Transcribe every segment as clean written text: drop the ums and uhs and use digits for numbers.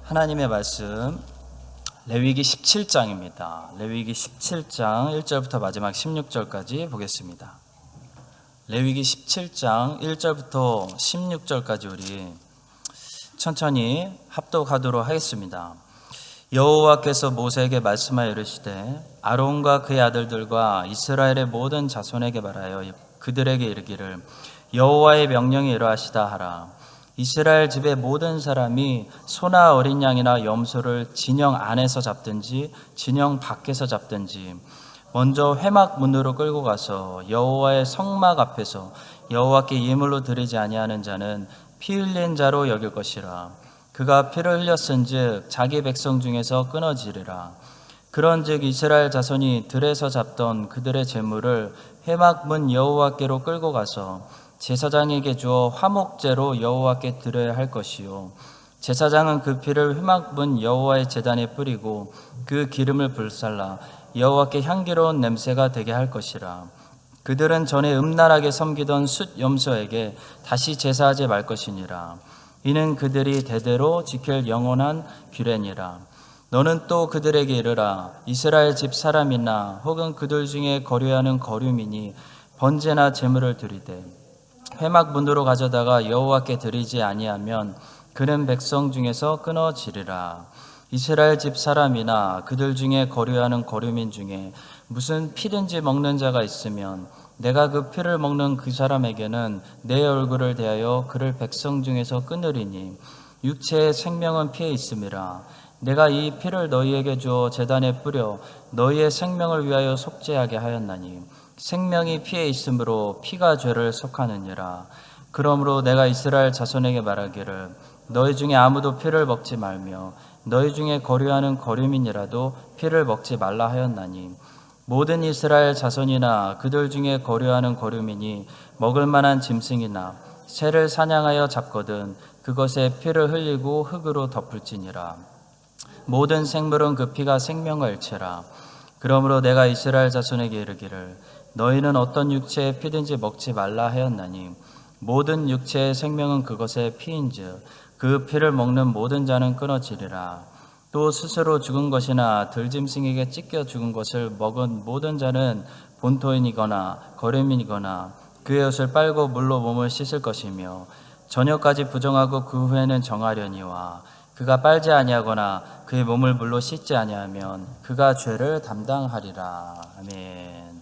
하나님의 말씀 레위기 17장입니다. 레위기 17장 1절부터 마지막 16절까지 보겠습니다. 레위기 17장 1절부터 16절까지 우리 천천히 합독하도록 하겠습니다. 여호와께서 모세에게 말씀하여 이르시되 아론과 그의 아들들과 이스라엘의 모든 자손에게 말하여 그들에게 이르기를 여호와의 명령이 이러하시다 하라. 이스라엘 집의 모든 사람이 소나 어린 양이나 염소를 진영 안에서 잡든지 진영 밖에서 잡든지 먼저 회막 문으로 끌고 가서 여호와의 성막 앞에서 여호와께 예물로 드리지 아니하는 자는 피 흘린 자로 여길 것이라. 그가 피를 흘렸은즉 자기 백성 중에서 끊어지리라. 그런즉 이스라엘 자손이 들에서 잡던 그들의 제물을 회막 문 여호와께로 끌고 가서 제사장에게 주어 화목제로 여호와께 드려야 할 것이요 제사장은 그 피를 회막문 여호와의 제단에 뿌리고 그 기름을 불살라 여호와께 향기로운 냄새가 되게 할 것이라. 그들은 전에 음란하게 섬기던 숫 염소에게 다시 제사하지 말 것이니라. 이는 그들이 대대로 지킬 영원한 규례니라. 너는 또 그들에게 이르라. 이스라엘 집 사람이나 혹은 그들 중에 거류하는 거류민이 번제나 제물을 드리되 회막 문으로 가져다가 여호와께 드리지 아니하면 그는 백성 중에서 끊어지리라. 이스라엘 집 사람이나 그들 중에 거류하는 거류민 중에 무슨 피든지 먹는 자가 있으면 내가 그 피를 먹는 그 사람에게는 내 얼굴을 대하여 그를 백성 중에서 끊으리니 육체의 생명은 피에 있음이라. 내가 이 피를 너희에게 주어 제단에 뿌려 너희의 생명을 위하여 속죄하게 하였나니 생명이 피에 있으므로 피가 죄를 속하느니라. 그러므로 내가 이스라엘 자손에게 말하기를 너희 중에 아무도 피를 먹지 말며 너희 중에 거류하는 거류민이라도 피를 먹지 말라 하였나니 모든 이스라엘 자손이나 그들 중에 거류하는 거류민이 먹을 만한 짐승이나 새를 사냥하여 잡거든 그것에 피를 흘리고 흙으로 덮을지니라. 모든 생물은 그 피가 생명을 일체라. 그러므로 내가 이스라엘 자손에게 이르기를 너희는 어떤 육체의 피든지 먹지 말라 하였나니 모든 육체의 생명은 그것의 피인즉 그 피를 먹는 모든 자는 끊어지리라. 또 스스로 죽은 것이나 들짐승에게 찢겨 죽은 것을 먹은 모든 자는 본토인이거나 거류민이거나 그의 옷을 빨고 물로 몸을 씻을 것이며 저녁까지 부정하고 그 후에는 정하려니와 그가 빨지 아니하거나 그의 몸을 물로 씻지 아니하면 그가 죄를 담당하리라. 아멘.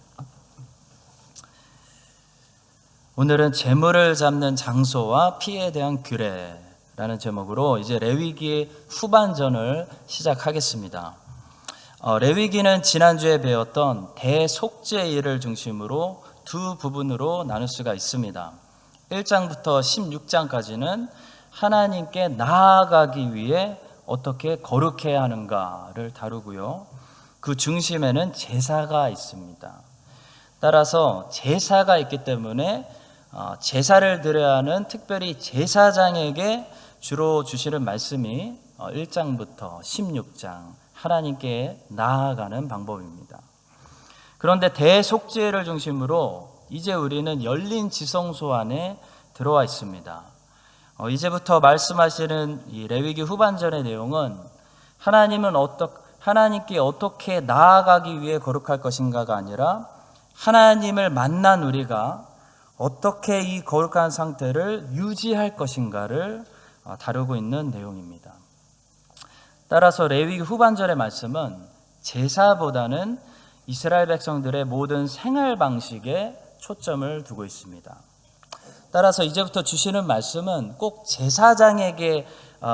오늘은 제물을 잡는 장소와 피에 대한 규례라는 제목으로 이제 레위기 후반전을 시작하겠습니다. 레위기는 지난주에 배웠던 대속죄일을 중심으로 두 부분으로 나눌 수가 있습니다. 1장부터 16장까지는 하나님께 나아가기 위해 어떻게 거룩해야 하는가를 다루고요. 그 중심에는 제사가 있습니다. 따라서 제사가 있기 때문에 제사를 드려야 하는 특별히 제사장에게 주로 주시는 말씀이 1장부터 16장 하나님께 나아가는 방법입니다. 그런데 대속죄를 중심으로 이제 우리는 열린 지성소 안에 들어와 있습니다. 이제부터 말씀하시는 이 레위기 후반전의 내용은 하나님께 어떻게 나아가기 위해 거룩할 것인가가 아니라 하나님을 만난 우리가 어떻게 이 거룩한 상태를 유지할 것인가를 다루고 있는 내용입니다. 따라서 레위기 후반절의 말씀은 제사보다는 이스라엘 백성들의 모든 생활 방식에 초점을 두고 있습니다. 따라서 이제부터 주시는 말씀은 꼭 제사장에게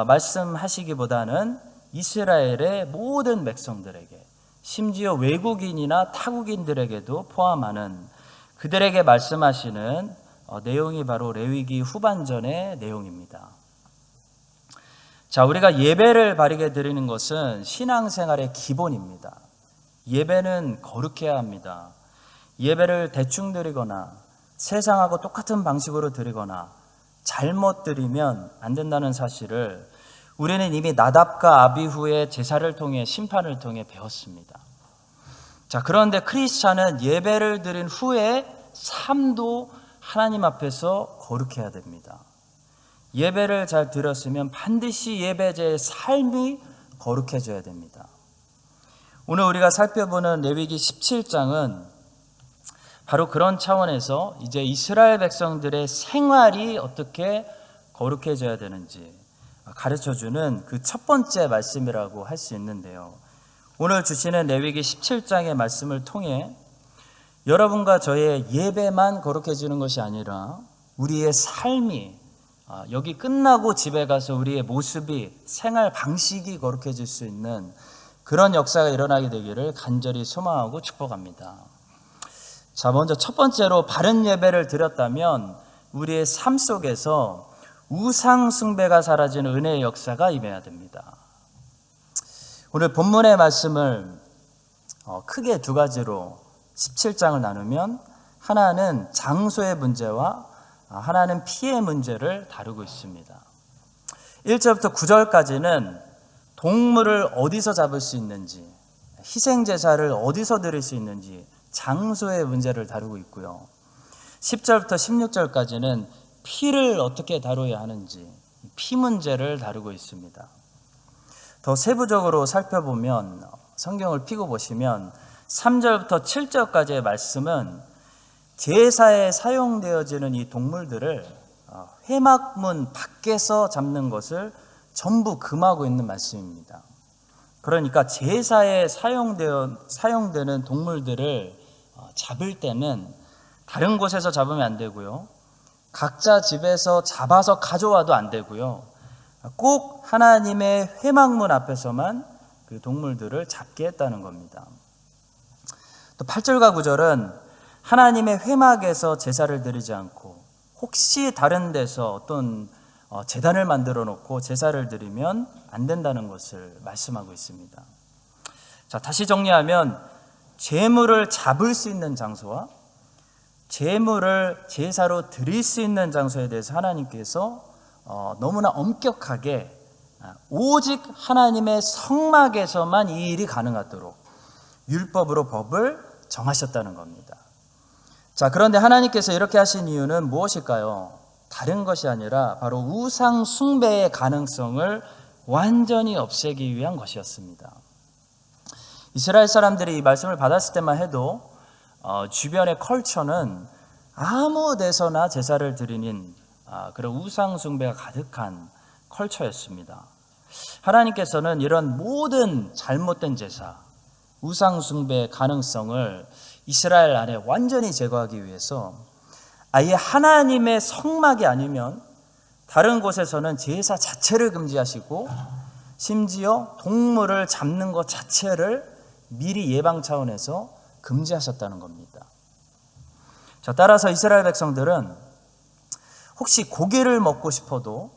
말씀하시기보다는 이스라엘의 모든 백성들에게 심지어 외국인이나 타국인들에게도 포함하는 그들에게 말씀하시는 내용이 바로 레위기 후반전의 내용입니다. 자, 우리가 예배를 바르게 드리는 것은 신앙생활의 기본입니다. 예배는 거룩해야 합니다. 예배를 대충 드리거나 세상하고 똑같은 방식으로 드리거나 잘못 드리면 안 된다는 사실을 우리는 이미 나답과 아비후의 제사를 통해 심판을 통해 배웠습니다. 자, 그런데 크리스찬은 예배를 드린 후에 삶도 하나님 앞에서 거룩해야 됩니다. 예배를 잘 드렸으면 반드시 예배자의 삶이 거룩해져야 됩니다. 오늘 우리가 살펴보는 레위기 17장은 바로 그런 차원에서 이제 이스라엘 백성들의 생활이 어떻게 거룩해져야 되는지 가르쳐주는 그 첫 번째 말씀이라고 할 수 있는데요. 오늘 주시는 레위기 17장의 말씀을 통해 여러분과 저의 예배만 거룩해지는 것이 아니라 우리의 삶이, 여기 끝나고 집에 가서 우리의 모습이, 생활 방식이 거룩해질 수 있는 그런 역사가 일어나게 되기를 간절히 소망하고 축복합니다. 자, 먼저 첫 번째로 바른 예배를 드렸다면 우리의 삶 속에서 우상 숭배가 사라지는 은혜의 역사가 임해야 됩니다. 오늘 본문의 말씀을 크게 두 가지로 17장을 나누면 하나는 장소의 문제와 하나는 피의 문제를 다루고 있습니다. 1절부터 9절까지는 동물을 어디서 잡을 수 있는지, 희생제사를 어디서 드릴 수 있는지 장소의 문제를 다루고 있고요. 10절부터 16절까지는 피를 어떻게 다뤄야 하는지 피 문제를 다루고 있습니다. 더 세부적으로 살펴보면 성경을 펴고 보시면 3절부터 7절까지의 말씀은 제사에 사용되어지는 이 동물들을 회막문 밖에서 잡는 것을 전부 금하고 있는 말씀입니다. 그러니까 제사에 사용되는 동물들을 잡을 때는 다른 곳에서 잡으면 안 되고요. 각자 집에서 잡아서 가져와도 안 되고요. 꼭 하나님의 회막문 앞에서만 그 동물들을 잡게 했다는 겁니다. 또 8절과 9절은 하나님의 회막에서 제사를 드리지 않고 혹시 다른 데서 어떤 제단을 만들어 놓고 제사를 드리면 안 된다는 것을 말씀하고 있습니다. 자, 다시 정리하면 제물을 잡을 수 있는 장소와 제물을 제사로 드릴 수 있는 장소에 대해서 하나님께서 너무나 엄격하게 오직 하나님의 성막에서만 이 일이 가능하도록 율법으로 법을 정하셨다는 겁니다. 자, 그런데 하나님께서 이렇게 하신 이유는 무엇일까요? 다른 것이 아니라 바로 우상 숭배의 가능성을 완전히 없애기 위한 것이었습니다. 이스라엘 사람들이 이 말씀을 받았을 때만 해도 주변의 컬처는 아무 데서나 제사를 드리는 그런 우상 숭배가 가득한 컬처였습니다. 하나님께서는 이런 모든 잘못된 제사, 우상 숭배의 가능성을 이스라엘 안에 완전히 제거하기 위해서 아예 하나님의 성막이 아니면 다른 곳에서는 제사 자체를 금지하시고 심지어 동물을 잡는 것 자체를 미리 예방 차원에서 금지하셨다는 겁니다. 자, 따라서 이스라엘 백성들은 혹시 고기를 먹고 싶어도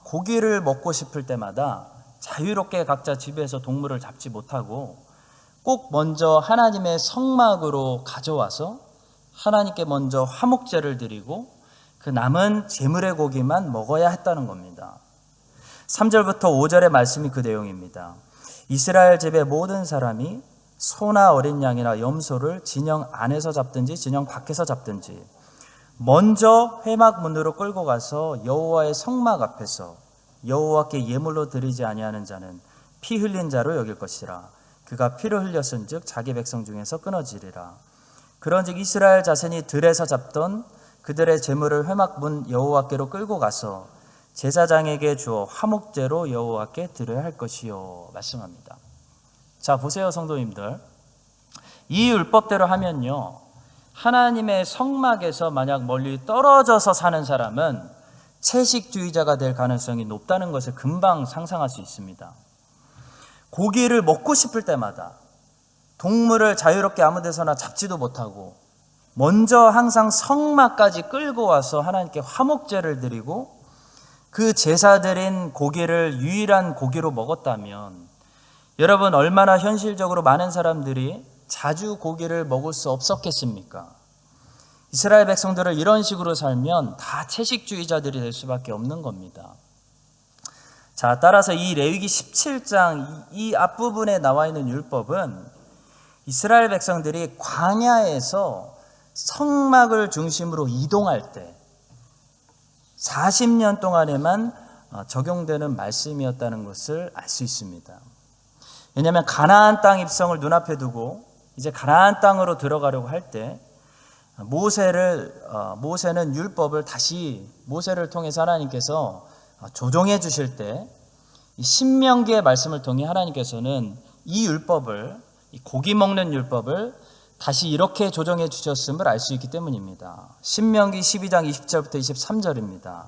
고기를 먹고 싶을 때마다 자유롭게 각자 집에서 동물을 잡지 못하고 꼭 먼저 하나님의 성막으로 가져와서 하나님께 먼저 화목제를 드리고 그 남은 제물의 고기만 먹어야 했다는 겁니다. 3절부터 5절의 말씀이 그 내용입니다. 이스라엘 집의 모든 사람이 소나 어린 양이나 염소를 진영 안에서 잡든지 진영 밖에서 잡든지 먼저 회막 문으로 끌고 가서 여호와의 성막 앞에서 여호와께 예물로 드리지 아니하는 자는 피 흘린 자로 여길 것이라. 그가 피를 흘렸은즉 자기 백성 중에서 끊어지리라. 그런즉 이스라엘 자손이 들에서 잡던 그들의 제물을 회막 문 여호와께로 끌고 가서 제사장에게 주어 화목제로 여호와께 드려야 할 것이요 말씀합니다. 자, 보세요 성도님들, 이 율법대로 하면요 하나님의 성막에서 만약 멀리 떨어져서 사는 사람은 채식주의자가 될 가능성이 높다는 것을 금방 상상할 수 있습니다. 고기를 먹고 싶을 때마다 동물을 자유롭게 아무 데서나 잡지도 못하고 먼저 항상 성막까지 끌고 와서 하나님께 화목제를 드리고 그 제사 드린 고기를 유일한 고기로 먹었다면 여러분 얼마나 현실적으로 많은 사람들이 자주 고기를 먹을 수 없었겠습니까? 이스라엘 백성들을 이런 식으로 살면 다 채식주의자들이 될 수밖에 없는 겁니다. 자, 따라서 이 레위기 17장 이 앞부분에 나와 있는 율법은 이스라엘 백성들이 광야에서 성막을 중심으로 이동할 때 40년 동안에만 적용되는 말씀이었다는 것을 알 수 있습니다. 왜냐하면 가나안 땅 입성을 눈앞에 두고 이제 가나안 땅으로 들어가려고 할 때 모세는 율법을 다시 모세를 통해서 하나님께서 조정해 주실 때 이 신명기의 말씀을 통해 하나님께서는 이 율법을, 이 고기 먹는 율법을 다시 이렇게 조정해 주셨음을 알 수 있기 때문입니다. 신명기 12장 20절부터 23절입니다.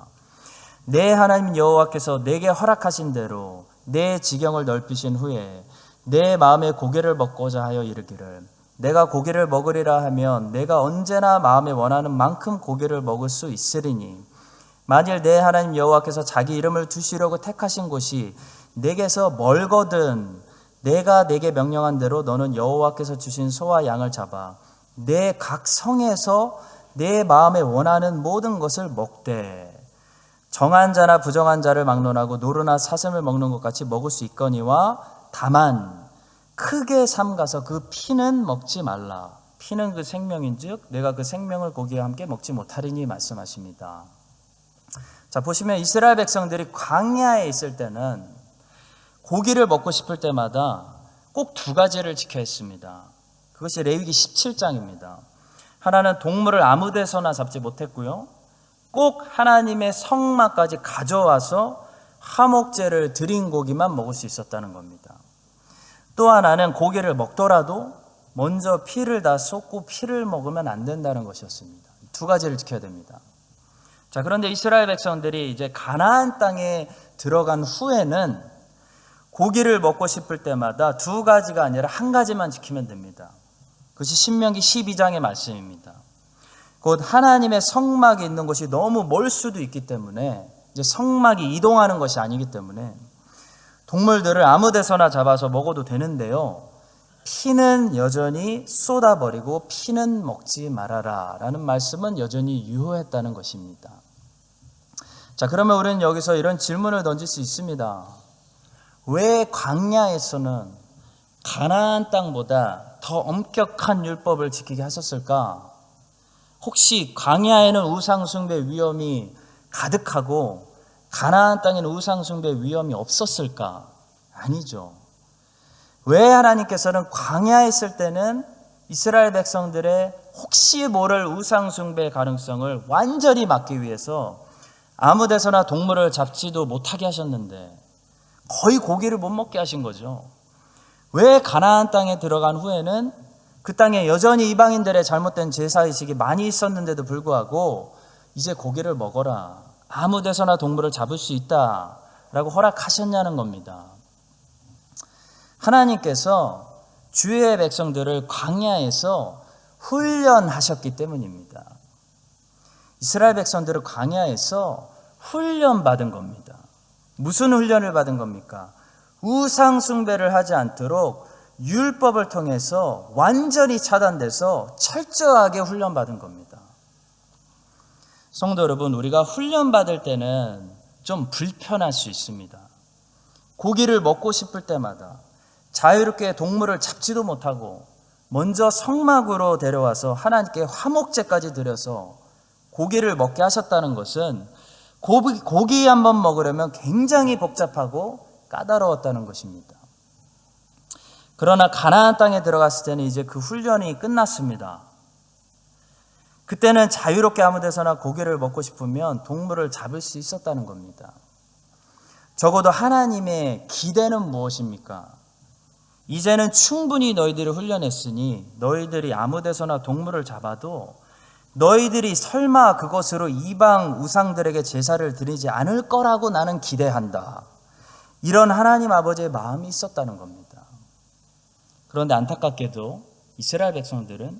내 하나님 여호와께서 내게 허락하신 대로 내 지경을 넓히신 후에 내 마음에 고기를 먹고자 하여 이르기를 내가 고기를 먹으리라 하면 내가 언제나 마음에 원하는 만큼 고기를 먹을 수 있으리니 만일 내 하나님 여호와께서 자기 이름을 두시려고 택하신 곳이 내게서 멀거든 내가 내게 명령한 대로 너는 여호와께서 주신 소와 양을 잡아 내 각 성에서 내 마음에 원하는 모든 것을 먹되 정한 자나 부정한 자를 막론하고 노루나 사슴을 먹는 것 같이 먹을 수 있거니와 다만 크게 삼가서 그 피는 먹지 말라. 피는 그 생명인즉 내가 그 생명을 고기와 함께 먹지 못하리니 말씀하십니다. 자, 보시면 이스라엘 백성들이 광야에 있을 때는 고기를 먹고 싶을 때마다 꼭 두 가지를 지켜야 했습니다. 그것이 레위기 17장입니다. 하나는 동물을 아무 데서나 잡지 못했고요. 꼭 하나님의 성막까지 가져와서 화목제를 드린 고기만 먹을 수 있었다는 겁니다. 또 하나는 고기를 먹더라도 먼저 피를 다 쏟고 피를 먹으면 안 된다는 것이었습니다. 두 가지를 지켜야 됩니다. 자, 그런데 이스라엘 백성들이 이제 가나안 땅에 들어간 후에는 고기를 먹고 싶을 때마다 두 가지가 아니라 한 가지만 지키면 됩니다. 그것이 신명기 12장의 말씀입니다. 곧 하나님의 성막이 있는 곳이 너무 멀 수도 있기 때문에 이제 성막이 이동하는 것이 아니기 때문에 동물들을 아무 데서나 잡아서 먹어도 되는데요. 피는 여전히 쏟아버리고 피는 먹지 말아라 라는 말씀은 여전히 유효했다는 것입니다. 자, 그러면 우리는 여기서 이런 질문을 던질 수 있습니다. 왜 광야에서는 가나안 땅보다 더 엄격한 율법을 지키게 하셨을까? 혹시 광야에는 우상숭배 위험이 가득하고 가나안 땅에는 우상숭배 위험이 없었을까? 아니죠. 왜 하나님께서는 광야에 있을 때는 이스라엘 백성들의 혹시 모를 우상숭배 가능성을 완전히 막기 위해서 아무 데서나 동물을 잡지도 못하게 하셨는데 거의 고기를 못 먹게 하신 거죠. 왜 가나안 땅에 들어간 후에는 그 땅에 여전히 이방인들의 잘못된 제사의식이 많이 있었는데도 불구하고 이제 고기를 먹어라. 아무 데서나 동물을 잡을 수 있다라고 허락하셨냐는 겁니다. 하나님께서 주의 백성들을 광야에서 훈련하셨기 때문입니다. 이스라엘 백성들은 광야에서 훈련받은 겁니다. 무슨 훈련을 받은 겁니까? 우상 숭배를 하지 않도록 율법을 통해서 완전히 차단돼서 철저하게 훈련받은 겁니다. 성도 여러분, 우리가 훈련받을 때는 좀 불편할 수 있습니다. 고기를 먹고 싶을 때마다 자유롭게 동물을 잡지도 못하고 먼저 성막으로 데려와서 하나님께 화목제까지 드려서 고기를 먹게 하셨다는 것은 고기 한번 먹으려면 굉장히 복잡하고 까다로웠다는 것입니다. 그러나 가나안 땅에 들어갔을 때는 이제 그 훈련이 끝났습니다. 그때는 자유롭게 아무 데서나 고기를 먹고 싶으면 동물을 잡을 수 있었다는 겁니다. 적어도 하나님의 기대는 무엇입니까? 이제는 충분히 너희들을 훈련했으니 너희들이 아무 데서나 동물을 잡아도 너희들이 설마 그것으로 이방 우상들에게 제사를 드리지 않을 거라고 나는 기대한다. 이런 하나님 아버지의 마음이 있었다는 겁니다. 그런데 안타깝게도 이스라엘 백성들은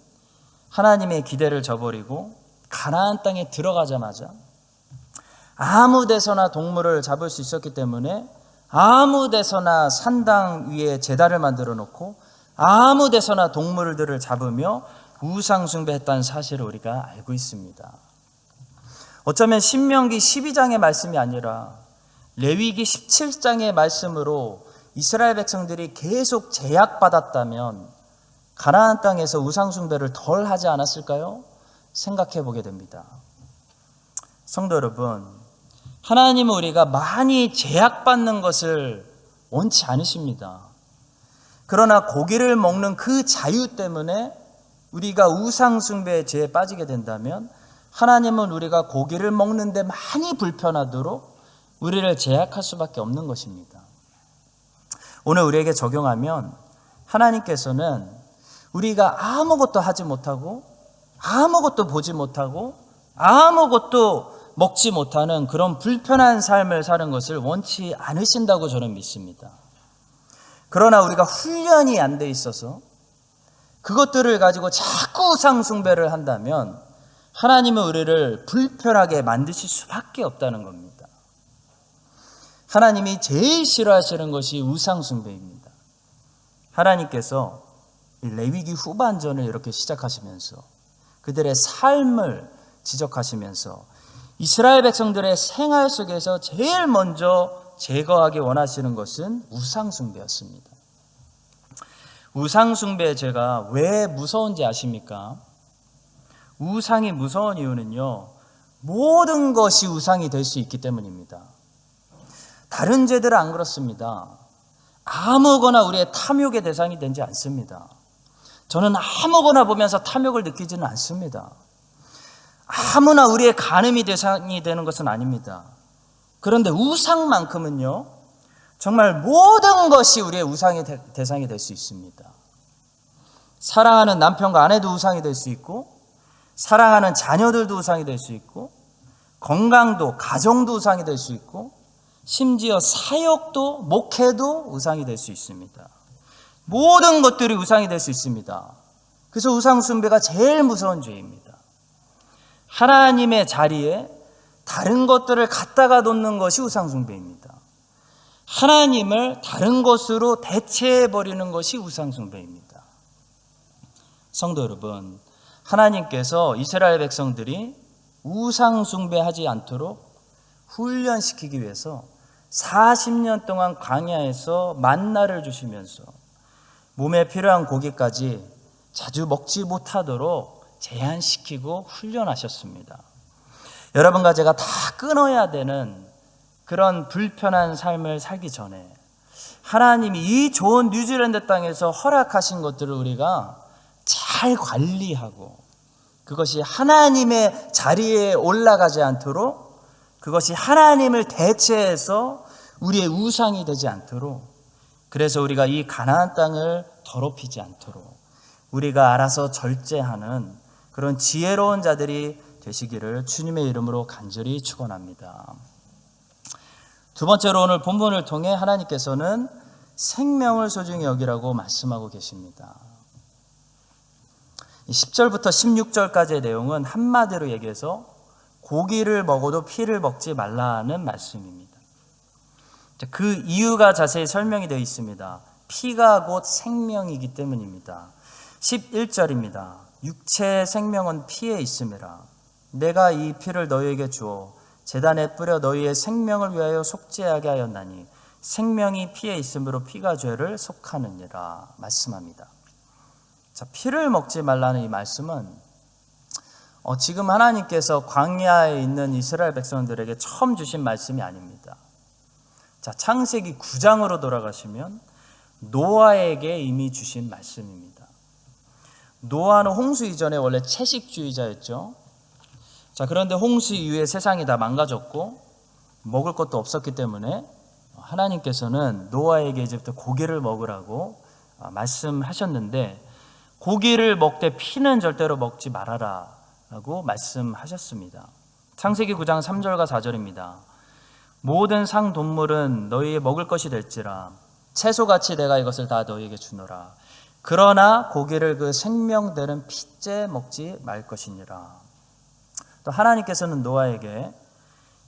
하나님의 기대를 저버리고 가나안 땅에 들어가자마자 아무 데서나 동물을 잡을 수 있었기 때문에 아무 데서나 산당 위에 제단을 만들어 놓고 아무 데서나 동물들을 잡으며 우상 숭배했다는 사실을 우리가 알고 있습니다. 어쩌면 신명기 12장의 말씀이 아니라 레위기 17장의 말씀으로 이스라엘 백성들이 계속 제약받았다면 가나안 땅에서 우상 숭배를 덜 하지 않았을까요? 생각해 보게 됩니다. 성도 여러분, 하나님은 우리가 많이 제약받는 것을 원치 않으십니다. 그러나 고기를 먹는 그 자유 때문에 우리가 우상숭배의 죄에 빠지게 된다면 하나님은 우리가 고기를 먹는데 많이 불편하도록 우리를 제약할 수밖에 없는 것입니다. 오늘 우리에게 적용하면 하나님께서는 우리가 아무것도 하지 못하고 아무것도 보지 못하고 아무것도 먹지 못하는 그런 불편한 삶을 사는 것을 원치 않으신다고 저는 믿습니다. 그러나 우리가 훈련이 안 돼 있어서 그것들을 가지고 자꾸 우상 숭배를 한다면 하나님은 우리를 불편하게 만드실 수밖에 없다는 겁니다. 하나님이 제일 싫어하시는 것이 우상 숭배입니다. 하나님께서 이 레위기 후반전을 이렇게 시작하시면서 그들의 삶을 지적하시면서 이스라엘 백성들의 생활 속에서 제일 먼저 제거하기 원하시는 것은 우상 숭배였습니다. 우상 숭배의 죄가 왜 무서운지 아십니까? 우상이 무서운 이유는요, 모든 것이 우상이 될 수 있기 때문입니다. 다른 죄들은 안 그렇습니다. 아무거나 우리의 탐욕의 대상이 되지 않습니다. 저는 아무거나 보면서 탐욕을 느끼지는 않습니다. 아무나 우리의 간음이 대상이 되는 것은 아닙니다. 그런데 우상만큼은요, 정말 모든 것이 우리의 우상의 대상이 될 수 있습니다. 사랑하는 남편과 아내도 우상이 될 수 있고, 사랑하는 자녀들도 우상이 될 수 있고, 건강도, 가정도 우상이 될 수 있고, 심지어 사역도, 목회도 우상이 될 수 있습니다. 모든 것들이 우상이 될 수 있습니다. 그래서 우상 숭배가 제일 무서운 죄입니다. 하나님의 자리에 다른 것들을 갖다가 놓는 것이 우상 숭배입니다. 하나님을 다른 것으로 대체해버리는 것이 우상 숭배입니다. 성도 여러분, 하나님께서 이스라엘 백성들이 우상 숭배하지 않도록 훈련시키기 위해서 40년 동안 광야에서 만나를 주시면서 몸에 필요한 고기까지 자주 먹지 못하도록 제한시키고 훈련하셨습니다. 여러분과 제가 다 끊어야 되는 그런 불편한 삶을 살기 전에 하나님이 이 좋은 뉴질랜드 땅에서 허락하신 것들을 우리가 잘 관리하고 그것이 하나님의 자리에 올라가지 않도록, 그것이 하나님을 대체해서 우리의 우상이 되지 않도록, 그래서 우리가 이 가나안 땅을 더럽히지 않도록 우리가 알아서 절제하는 그런 지혜로운 자들이 되시기를 주님의 이름으로 간절히 축원합니다. 두 번째로 오늘 본문을 통해 하나님께서는 생명을 소중히 여기라고 말씀하고 계십니다. 10절부터 16절까지의 내용은 한마디로 얘기해서 고기를 먹어도 피를 먹지 말라는 말씀입니다. 그 이유가 자세히 설명이 되어 있습니다. 피가 곧 생명이기 때문입니다. 11절입니다. 육체의 생명은 피에 있음이라. 내가 이 피를 너희에게 주어 제단에 뿌려 너희의 생명을 위하여 속죄하게 하였나니 생명이 피에 있으므로 피가 죄를 속하느니라 말씀합니다. 자, 피를 먹지 말라는 이 말씀은 지금 하나님께서 광야에 있는 이스라엘 백성들에게 처음 주신 말씀이 아닙니다. 자, 창세기 9장으로 돌아가시면 노아에게 이미 주신 말씀입니다. 노아는 홍수 이전에 원래 채식주의자였죠. 자, 그런데 홍수 이후에 세상이 다 망가졌고 먹을 것도 없었기 때문에 하나님께서는 노아에게 이제부터 고기를 먹으라고 말씀하셨는데, 고기를 먹되 피는 절대로 먹지 말아라 라고 말씀하셨습니다. 창세기 9장 3절과 4절입니다. 모든 상 동물은 너희의 먹을 것이 될지라 채소같이 내가 이것을 다 너희에게 주노라. 그러나 고기를 그 생명되는 피째 먹지 말 것이니라. 또 하나님께서는 노아에게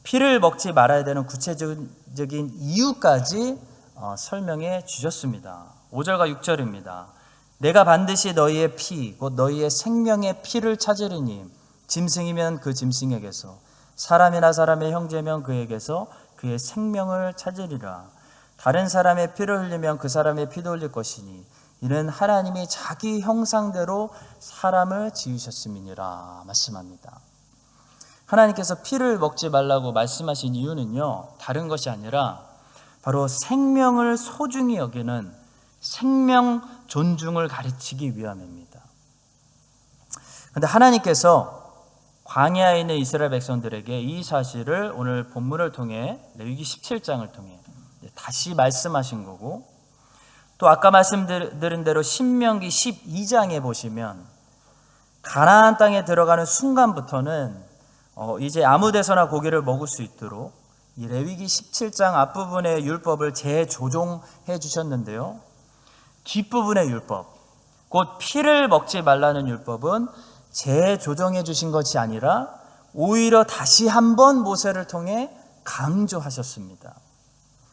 피를 먹지 말아야 되는 구체적인 이유까지 설명해 주셨습니다. 5절과 6절입니다. 내가 반드시 너희의 피, 곧 너희의 생명의 피를 찾으리니 짐승이면 그 짐승에게서, 사람이나 사람의 형제면 그에게서 그의 생명을 찾으리라. 다른 사람의 피를 흘리면 그 사람의 피도 흘릴 것이니 이는 하나님이 자기 형상대로 사람을 지으셨음이니라 말씀합니다. 하나님께서 피를 먹지 말라고 말씀하신 이유는요, 다른 것이 아니라 바로 생명을 소중히 여기는 생명 존중을 가르치기 위함입니다. 그런데 하나님께서 광야에 있는 이스라엘 백성들에게 이 사실을 오늘 본문을 통해 레위기 17장을 통해 다시 말씀하신 거고, 또 아까 말씀드린 대로 신명기 12장에 보시면 가나안 땅에 들어가는 순간부터는 이제 아무 데서나 고기를 먹을 수 있도록 이 레위기 17장 앞부분의 율법을 재조정해 주셨는데요, 뒷부분의 율법, 곧 피를 먹지 말라는 율법은 재조정해 주신 것이 아니라 오히려 다시 한번 모세를 통해 강조하셨습니다.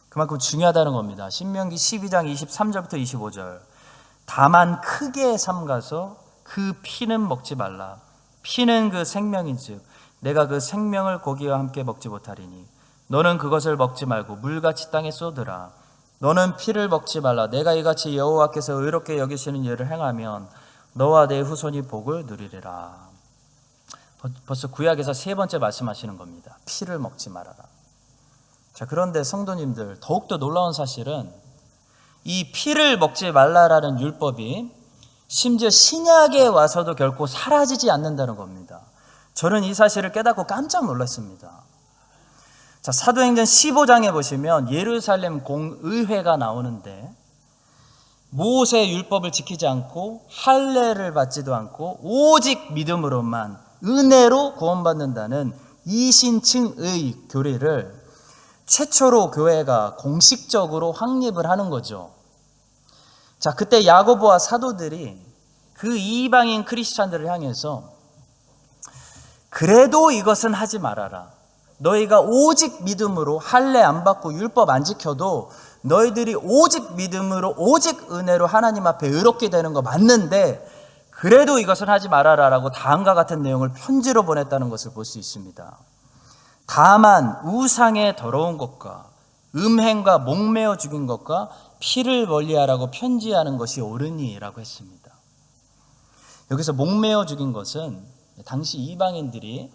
그만큼 중요하다는 겁니다. 신명기 12장 23절부터 25절. 다만 크게 삼가서 그 피는 먹지 말라. 피는 그 생명인즉 내가 그 생명을 고기와 함께 먹지 못하리니 너는 그것을 먹지 말고 물같이 땅에 쏟으라. 너는 피를 먹지 말라. 내가 이같이 여호와께서 의롭게 여기시는 일을 행하면 너와 내 후손이 복을 누리리라. 벌써 구약에서 세 번째 말씀하시는 겁니다. 피를 먹지 말아라. 자, 그런데 성도님들, 더욱더 놀라운 사실은 이 피를 먹지 말라라는 율법이 심지어 신약에 와서도 결코 사라지지 않는다는 겁니다. 저는 이 사실을 깨닫고 깜짝 놀랐습니다. 자, 사도행전 15장에 보시면 예루살렘 공의회가 나오는데 모세 율법을 지키지 않고 할례를 받지도 않고 오직 믿음으로만 은혜로 구원받는다는 이신층의 교리를 최초로 교회가 공식적으로 확립을 하는 거죠. 자, 그때 야고보와 사도들이 그 이방인 크리스찬들을 향해서 그래도 이것은 하지 말아라. 너희가 오직 믿음으로 할례 안 받고 율법 안 지켜도 너희들이 오직 믿음으로 오직 은혜로 하나님 앞에 의롭게 되는 거 맞는데 그래도 이것은 하지 말아라라고 다음과 같은 내용을 편지로 보냈다는 것을 볼 수 있습니다. 다만 우상의 더러운 것과 음행과 목매어 죽인 것과 피를 멀리하라고 편지하는 것이 옳으니라고 했습니다. 여기서 목매어 죽인 것은 당시 이방인들에게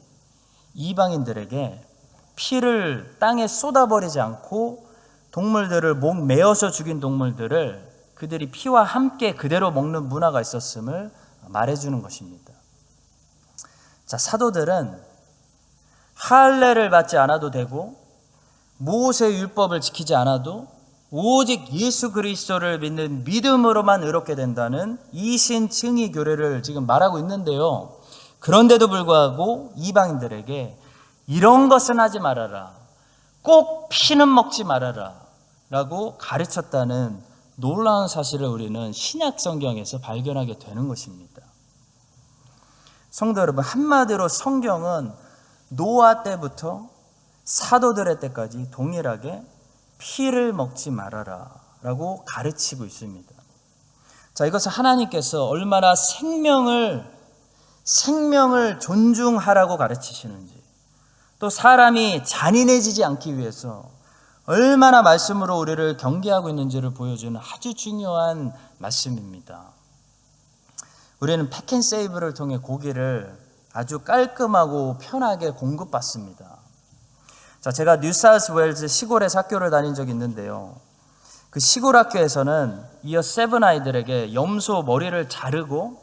피를 땅에 쏟아버리지 않고 동물들을 목 메어서 죽인 동물들을 그들이 피와 함께 그대로 먹는 문화가 있었음을 말해주는 것입니다. 자, 사도들은 할례를 받지 않아도 되고 모세 율법을 지키지 않아도 오직 예수 그리스도를 믿는 믿음으로만 의롭게 된다는 이신칭의 교례를 지금 말하고 있는데요, 그런데도 불구하고 이방인들에게 이런 것은 하지 말아라, 꼭 피는 먹지 말아라 라고 가르쳤다는 놀라운 사실을 우리는 신약 성경에서 발견하게 되는 것입니다. 성도 여러분, 한마디로 성경은 노아 때부터 사도들의 때까지 동일하게 피를 먹지 말아라 라고 가르치고 있습니다. 자, 이것은 하나님께서 얼마나 생명을 존중하라고 가르치시는지, 또 사람이 잔인해지지 않기 위해서 얼마나 말씀으로 우리를 경계하고 있는지를 보여주는 아주 중요한 말씀입니다. 우리는 팩앤세이브를 통해 고기를 아주 깔끔하고 편하게 공급받습니다. 자, 제가 뉴사우스웨일즈 시골에서 학교를 다닌 적이 있는데요, 그 시골 학교에서는 이어 7 아이들에게 염소 머리를 자르고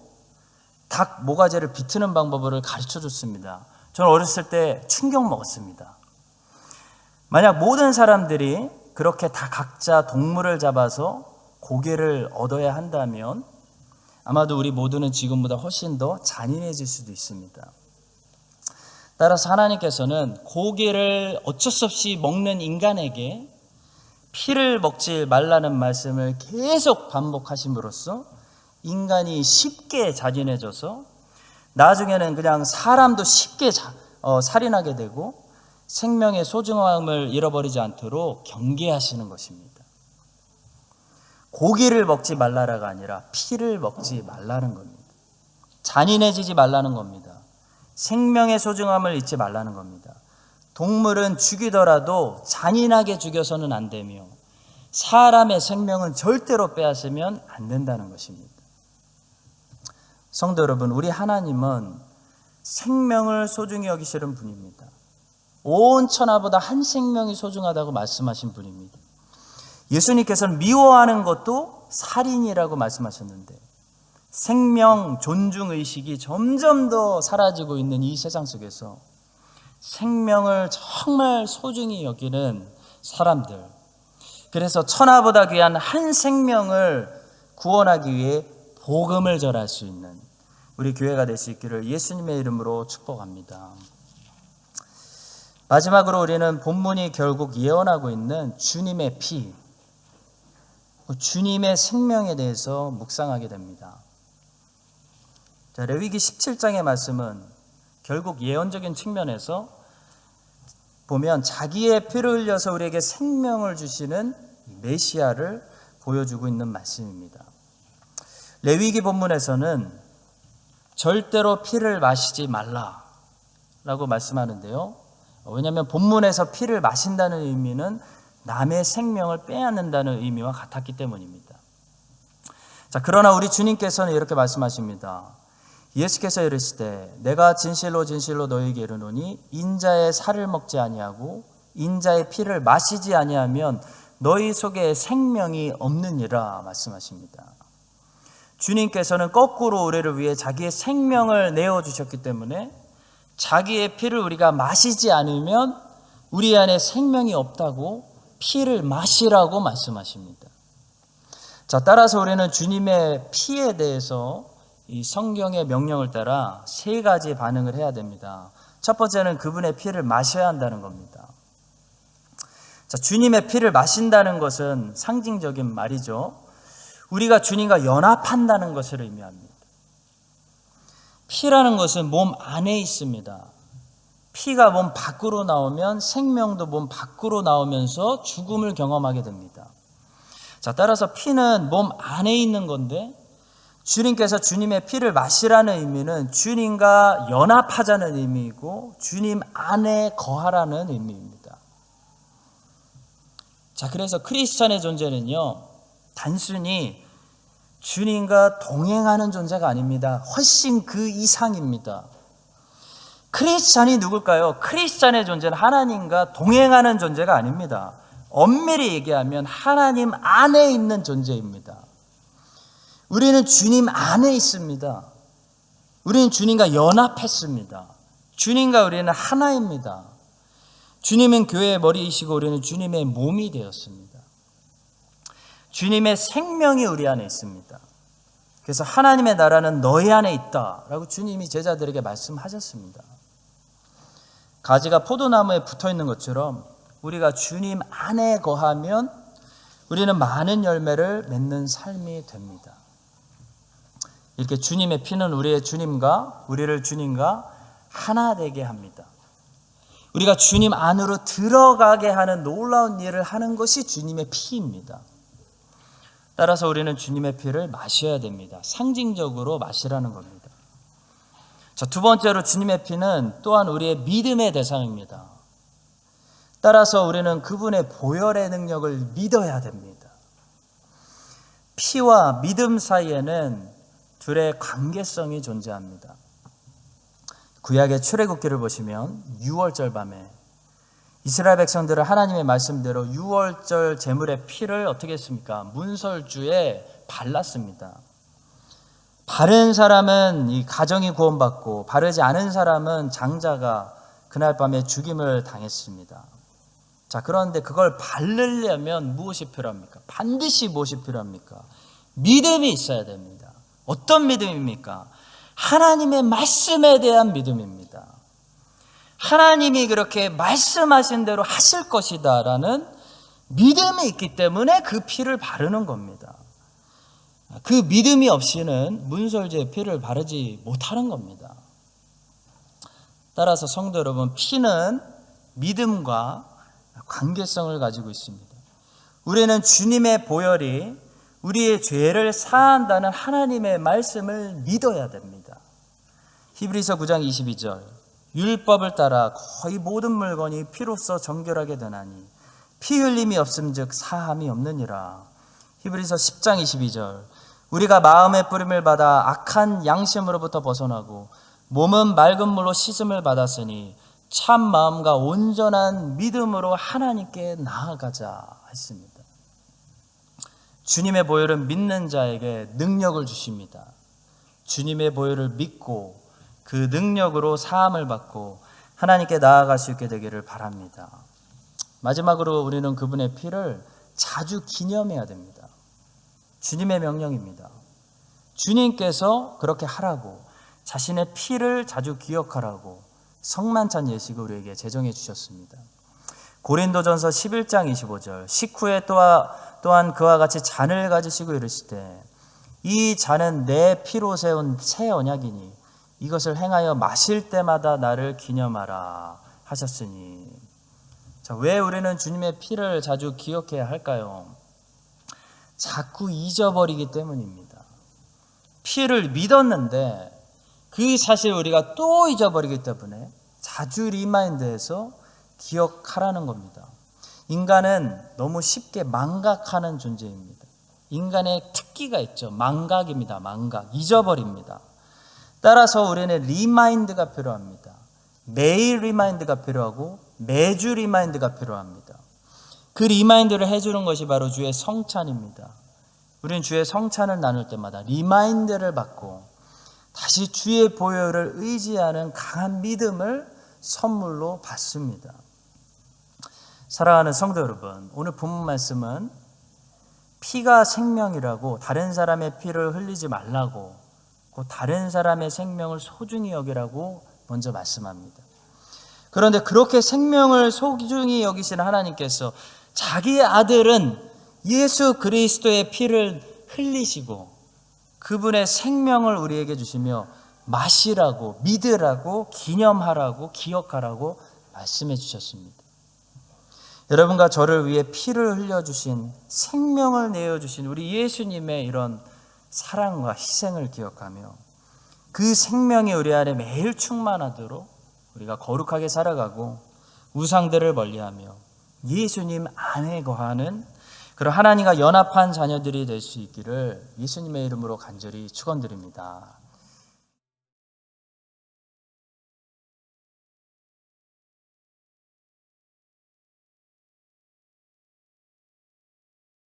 닭 모가지를 비트는 방법을 가르쳐 줬습니다. 저는 어렸을 때 충격 먹었습니다. 만약 모든 사람들이 그렇게 다 각자 동물을 잡아서 고기를 얻어야 한다면 아마도 우리 모두는 지금보다 훨씬 더 잔인해질 수도 있습니다. 따라서 하나님께서는 고기를 어쩔 수 없이 먹는 인간에게 피를 먹지 말라는 말씀을 계속 반복하심으로써 인간이 쉽게 잔인해져서 나중에는 그냥 사람도 쉽게 살인하게 되고 생명의 소중함을 잃어버리지 않도록 경계하시는 것입니다. 고기를 먹지 말라라가 아니라 피를 먹지 말라는 겁니다. 잔인해지지 말라는 겁니다. 생명의 소중함을 잊지 말라는 겁니다. 동물은 죽이더라도 잔인하게 죽여서는 안 되며 사람의 생명은 절대로 빼앗으면 안 된다는 것입니다. 성도 여러분, 우리 하나님은 생명을 소중히 여기시는 분입니다. 온 천하보다 한 생명이 소중하다고 말씀하신 분입니다. 예수님께서는 미워하는 것도 살인이라고 말씀하셨는데 생명 존중의식이 점점 더 사라지고 있는 이 세상 속에서 생명을 정말 소중히 여기는 사람들, 그래서 천하보다 귀한 한 생명을 구원하기 위해 복음을 전할 수 있는 우리 교회가 될 수 있기를 예수님의 이름으로 축복합니다. 마지막으로 우리는 본문이 결국 예언하고 있는 주님의 피, 주님의 생명에 대해서 묵상하게 됩니다. 자, 레위기 17장의 말씀은 결국 예언적인 측면에서 보면 자기의 피를 흘려서 우리에게 생명을 주시는 메시아를 보여주고 있는 말씀입니다. 레위기 본문에서는 절대로 피를 마시지 말라라고 말씀하는데요. 왜냐하면 본문에서 피를 마신다는 의미는 남의 생명을 빼앗는다는 의미와 같았기 때문입니다. 자, 그러나 우리 주님께서는 이렇게 말씀하십니다. 예수께서 이르시되 내가 진실로 진실로 너희에게 이르노니 인자의 살을 먹지 아니하고 인자의 피를 마시지 아니하면 너희 속에 생명이 없느니라 말씀하십니다. 주님께서는 거꾸로 우리를 위해 자기의 생명을 내어주셨기 때문에 자기의 피를 우리가 마시지 않으면 우리 안에 생명이 없다고 피를 마시라고 말씀하십니다. 자, 따라서 우리는 주님의 피에 대해서 이 성경의 명령을 따라 세 가지 반응을 해야 됩니다. 첫 번째는 그분의 피를 마셔야 한다는 겁니다. 자, 주님의 피를 마신다는 것은 상징적인 말이죠. 우리가 주님과 연합한다는 것을 의미합니다. 피라는 것은 몸 안에 있습니다. 피가 몸 밖으로 나오면 생명도 몸 밖으로 나오면서 죽음을 경험하게 됩니다. 자, 따라서 피는 몸 안에 있는 건데 주님께서 주님의 피를 마시라는 의미는 주님과 연합하자는 의미이고 주님 안에 거하라는 의미입니다. 자, 그래서 크리스찬의 존재는요, 단순히 주님과 동행하는 존재가 아닙니다. 훨씬 그 이상입니다. 크리스찬이 누굴까요? 크리스찬의 존재는 하나님과 동행하는 존재가 아닙니다. 엄밀히 얘기하면 하나님 안에 있는 존재입니다. 우리는 주님 안에 있습니다. 우리는 주님과 연합했습니다. 주님과 우리는 하나입니다. 주님은 교회의 머리이시고 우리는 주님의 몸이 되었습니다. 주님의 생명이 우리 안에 있습니다. 그래서 하나님의 나라는 너희 안에 있다라고 주님이 제자들에게 말씀하셨습니다. 가지가 포도나무에 붙어 있는 것처럼 우리가 주님 안에 거하면 우리는 많은 열매를 맺는 삶이 됩니다. 이렇게 주님의 피는 우리를 주님과 하나 되게 합니다. 우리가 주님 안으로 들어가게 하는 놀라운 일을 하는 것이 주님의 피입니다. 따라서 우리는 주님의 피를 마셔야 됩니다. 상징적으로 마시라는 겁니다. 자, 두 번째로 주님의 피는 또한 우리의 믿음의 대상입니다. 따라서 우리는 그분의 보혈의 능력을 믿어야 됩니다. 피와 믿음 사이에는 둘의 관계성이 존재합니다. 구약의 출애굽기를 보시면 6월절 밤에 이스라엘 백성들은 하나님의 말씀대로 6월절 제물의 피를 어떻게 했습니까? 문설주에 발랐습니다. 바른 사람은 이 가정이 구원받고 바르지 않은 사람은 장자가 그날 밤에 죽임을 당했습니다. 자, 그런데 그걸 바르려면 무엇이 필요합니까? 반드시 무엇이 필요합니까? 믿음이 있어야 됩니다. 어떤 믿음입니까? 하나님의 말씀에 대한 믿음입니다. 하나님이 그렇게 말씀하신 대로 하실 것이다 라는 믿음이 있기 때문에 그 피를 바르는 겁니다. 그 믿음이 없이는 문설주에 피를 바르지 못하는 겁니다. 따라서 성도 여러분, 피는 믿음과 관계성을 가지고 있습니다. 우리는 주님의 보혈이 우리의 죄를 사한다는 하나님의 말씀을 믿어야 됩니다. 히브리서 9장 22절, 율법을 따라 거의 모든 물건이 피로써 정결하게 되나니 피 흘림이 없음즉 사함이 없느니라. 히브리서 10장 22절, 우리가 마음의 뿌림을 받아 악한 양심으로부터 벗어나고 몸은 맑은 물로 씻음을 받았으니 참 마음과 온전한 믿음으로 하나님께 나아가자 했습니다. 주님의 보혈은 믿는 자에게 능력을 주십니다. 주님의 보혈을 믿고 그 능력으로 사함을 받고 하나님께 나아갈 수 있게 되기를 바랍니다. 마지막으로 우리는 그분의 피를 자주 기념해야 됩니다. 주님의 명령입니다. 주님께서 그렇게 하라고, 자신의 피를 자주 기억하라고 성만찬 예식을 우리에게 제정해 주셨습니다. 고린도전서 11장 25절, 식후에 또한 그와 같이 잔을 가지시고 이르시되 이 잔은 내 피로 세운 새 언약이니 이것을 행하여 마실 때마다 나를 기념하라 하셨으니. 자, 왜 우리는 주님의 피를 자주 기억해야 할까요? 자꾸 잊어버리기 때문입니다. 피를 믿었는데 그 사실 우리가 또 잊어버리기 때문에 자주 리마인드해서 기억하라는 겁니다. 인간은 너무 쉽게 망각하는 존재입니다. 인간의 특기가 있죠. 망각입니다. 망각. 잊어버립니다. 따라서 우리는 리마인드가 필요합니다. 매일 리마인드가 필요하고 매주 리마인드가 필요합니다. 그 리마인드를 해주는 것이 바로 주의 성찬입니다. 우리는 주의 성찬을 나눌 때마다 리마인드를 받고 다시 주의 보혈을 의지하는 강한 믿음을 선물로 받습니다. 사랑하는 성도 여러분, 오늘 본문 말씀은 피가 생명이라고 다른 사람의 피를 흘리지 말라고, 다른 사람의 생명을 소중히 여기라고 먼저 말씀합니다. 그런데 그렇게 생명을 소중히 여기시는 하나님께서 자기의 아들은 예수 그리스도의 피를 흘리시고 그분의 생명을 우리에게 주시며 마시라고, 믿으라고, 기념하라고, 기억하라고 말씀해 주셨습니다. 여러분과 저를 위해 피를 흘려주신, 생명을 내어주신 우리 예수님의 이런 사랑과 희생을 기억하며 그 생명이 우리 안에 매일 충만하도록 우리가 거룩하게 살아가고 우상들을 멀리하며 예수님 안에 거하는 그런 하나님과 연합한 자녀들이 될 수 있기를 예수님의 이름으로 간절히 축원드립니다.